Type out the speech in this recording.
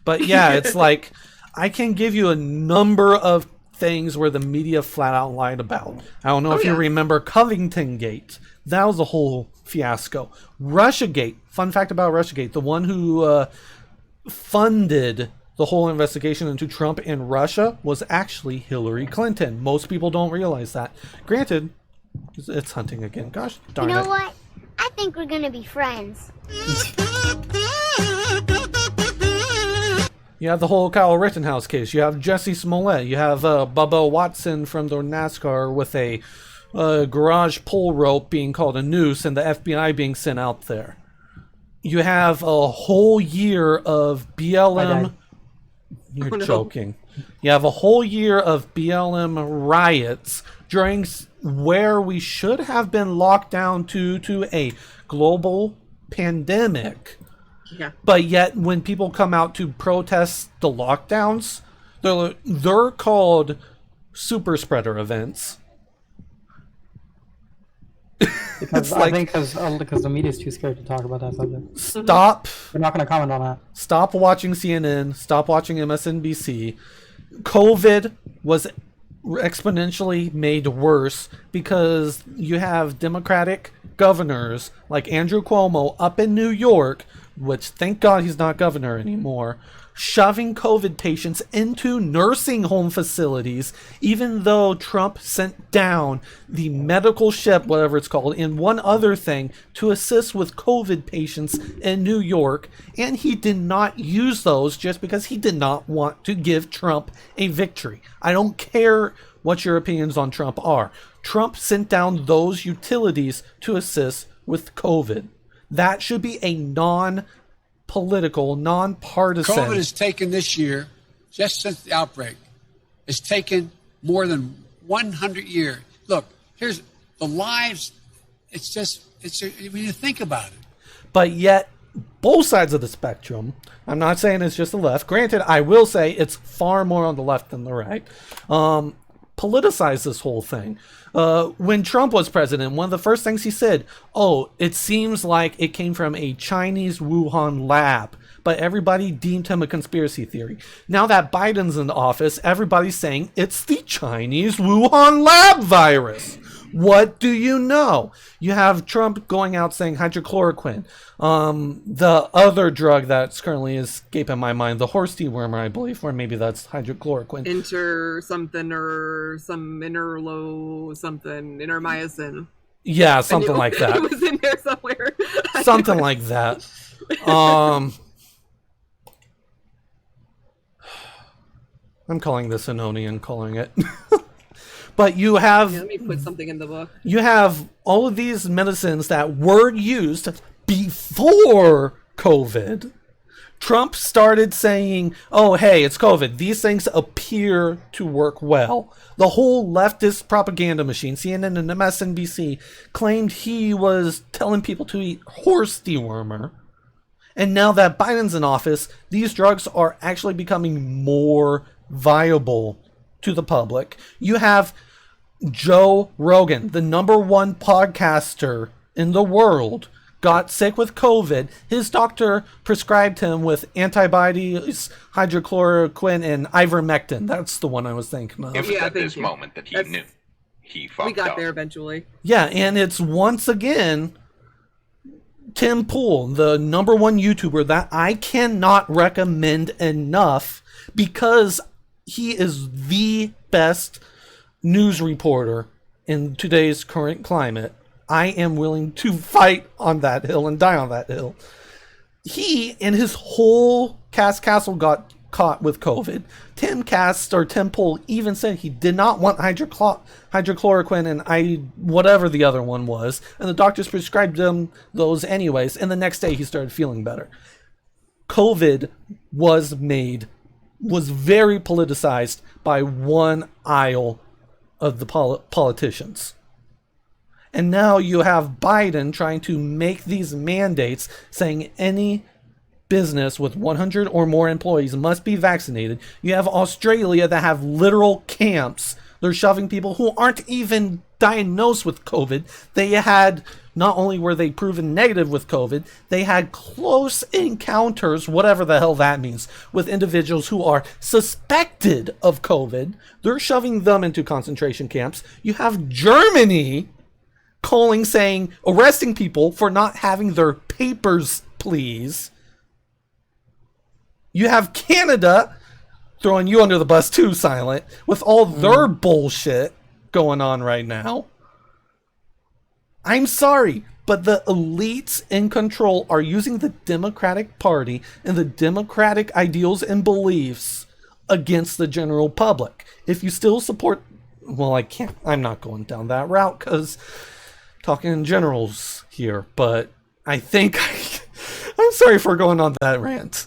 But yeah, it's like, I can give you a number of things where the media flat out lied about. I don't know if you remember Covington Gate. That was a whole fiasco. Russiagate. Fun fact about Russiagate. The one who funded the whole investigation into Trump and Russia was actually Hillary Clinton. Most people don't realize that. Granted, it's hunting again. Gosh darn it. You know what? I think we're gonna be friends. You have the whole Kyle Rittenhouse case. You have Jesse Smollett. You have Bubba Watson from the NASCAR with a garage pull rope being called a noose and the FBI being sent out there. You have a whole year of BLM... You're joking. You have a whole year of BLM riots during where we should have been locked down to a global pandemic. Yeah. But yet, when people come out to protest the lockdowns, they're called super spreader events. Because I think because the media is too scared to talk about that subject. Stop. They're not going to comment on that. Stop watching CNN. Stop watching MSNBC. COVID was exponentially made worse because you have Democratic governors like Andrew Cuomo up in New York, which thank God he's not governor anymore, shoving COVID patients into nursing home facilities, even though Trump sent down the medical ship, whatever it's called, and one other thing to assist with COVID patients in New York, and he did not use those just because he did not want to give Trump a victory. I don't care what your opinions on Trump are. Trump sent down those utilities to assist with COVID. That should be a non-political, non-partisan. COVID has taken this year, just since the outbreak, has taken more than 100 years. Look, here's the lives. It's when you think about it. But yet, both sides of the spectrum, I'm not saying it's just the left. Granted, I will say it's far more on the left than the right. Politicize this whole thing. When Trump was president, one of the first things he said, it seems like it came from a Chinese Wuhan lab, but everybody deemed him a conspiracy theory. Now that Biden's in office, everybody's saying it's the Chinese Wuhan lab virus. What do you know? You have Trump going out saying hydrochloroquine. The other drug that's currently escaping my mind, the horse dewormer, I believe, or maybe that's hydrochloroquine. Intermycin. Yeah, something like that. It was in there somewhere. Something like that. I'm calling this Anonian, calling it. But you have... let me put something in the book. You have all of these medicines that were used before COVID. Trump started saying, hey, it's COVID. These things appear to work well. The whole leftist propaganda machine, CNN and MSNBC, claimed he was telling people to eat horse dewormer. And now that Biden's in office, these drugs are actually becoming more viable to the public. You have Joe Rogan, the #1 podcaster in the world, got sick with COVID. His doctor prescribed him with antibiotics, hydrochloroquine, and ivermectin. That's the one I was thinking of. It was at this moment that he knew he fucked up. We got there eventually. Yeah, and it's once again Tim Pool, the #1 YouTuber that I cannot recommend enough because he is the best news reporter in today's current climate. I am willing to fight on that hill and die on that hill. He and his whole castle got caught with COVID. Tim Pool even said he did not want hydrochloroquine and whatever the other one was, and the doctors prescribed him those anyways, and the next day he started feeling better. COVID was very politicized by one aisle of the politicians. And now you have Biden trying to make these mandates saying any business with 100 or more employees must be vaccinated. You have Australia that have literal camps They're shoving people who aren't even diagnosed with COVID. They had, not only were they proven negative with COVID, they had close encounters, whatever the hell that means, with individuals who are suspected of COVID. They're shoving them into concentration camps. You have Germany saying, arresting people for not having their papers, please. You have Canada throwing you under the bus too, Silent, with all their bullshit going on right now. I'm sorry, but the elites in control are using the Democratic Party and the Democratic ideals and beliefs against the general public. If you still support, well, I'm not going down that route because talking in generals here, but I think I'm sorry for going on that rant.